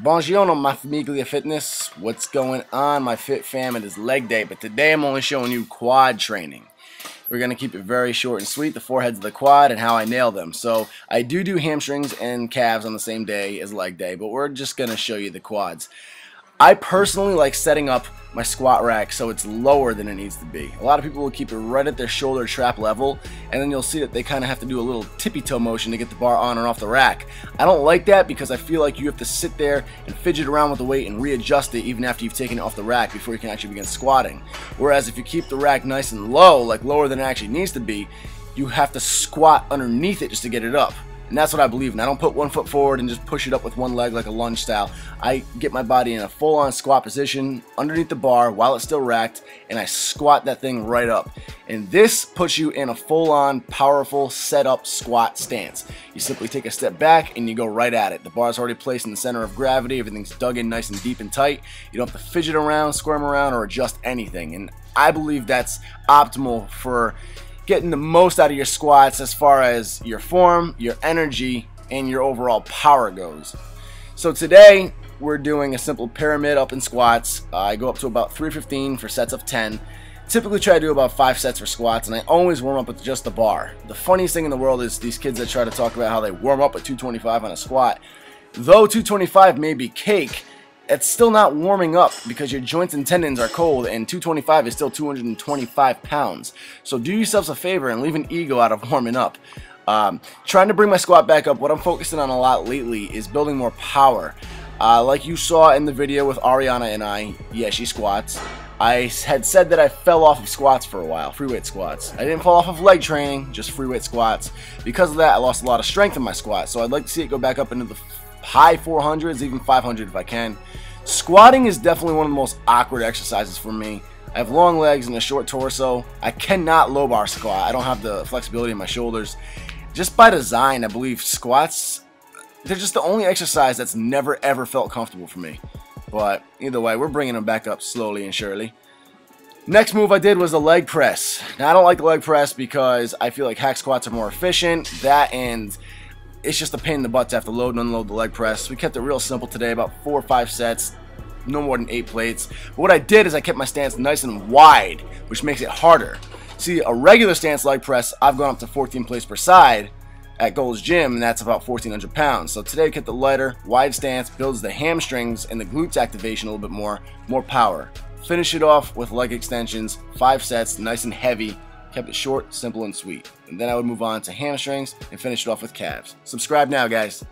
Buongiorno, my famiglia fitness. What's going on, my fit fam? It is leg day, but today I'm only showing you quad training. We're going to keep it very short and sweet, the four heads of the quad and how I nail them. So I do hamstrings and calves on the same day as leg day, but we're just going to show you the quads. I personally like setting up my squat rack so it's lower than it needs to be. A lot of people will keep it right at their shoulder trap level, and then you'll see that they kind of have to do a little tippy toe motion to get the bar on and off the rack. I don't like that because I feel like you have to sit there and fidget around with the weight and readjust it even after you've taken it off the rack before you can actually begin squatting. Whereas if you keep the rack nice and low, like lower than it actually needs to be, you have to squat underneath it just to get it up. And that's what I believe in. I don't put one foot forward and just push it up with one leg like a lunge style. I get my body in a full-on squat position underneath the bar while it's still racked, and I squat that thing right up. And this puts you in a full-on, powerful, set-up squat stance. You simply take a step back and you go right at it. The bar's already placed in the center of gravity. Everything's dug in nice and deep and tight. You don't have to fidget around, squirm around, or adjust anything. And I believe that's optimal for getting the most out of your squats as far as your form, your energy, and your overall power goes. So today we're doing a simple pyramid up in squats. I go up to about 315 for sets of 10. Typically try to do about 5 sets for squats, and I always warm up with just the bar. The funniest thing in the world is these kids that try to talk about how they warm up at 225 on a squat. Though 225 may be cake, it's still not warming up because your joints and tendons are cold, and 225 is still 225 pounds. So do yourselves a favor and leave an ego out of warming up. Trying to bring my squat back up, what I'm focusing on a lot lately is building more power. Like you saw in the video with Ariana and I, yeah, she squats. I had said that I fell off of squats for a while, free weight squats. I didn't fall off of leg training, just free weight squats. Because of that, I lost a lot of strength in my squat, so I'd like to see it go back up into the high 400s, even 500 if I can. Squatting is definitely one of the most awkward exercises for me. I have long legs and a short torso. I cannot low bar squat. I don't have the flexibility in my shoulders. Just by design, I believe squats, they're just the only exercise that's never ever felt comfortable for me. But either way, we're bringing them back up slowly and surely. Next move I did was the leg press. Now I don't like the leg press because I feel like hack squats are more efficient. That, and it's just a pain in the butt to have to load and unload the leg press. We kept it real simple today, about 4 or 5 sets, no more than 8 plates. But what I did is I kept my stance nice and wide, which makes it harder. See, a regular stance leg press, I've gone up to 14 plates per side at Gold's Gym, and that's about 1,400 pounds. So today I kept the lighter, wide stance, builds the hamstrings and the glutes activation a little bit more power. Finish it off with leg extensions, 5 sets, nice and heavy. Kept it short, simple, and sweet. And then I would move on to hamstrings and finish it off with calves. Subscribe now, guys.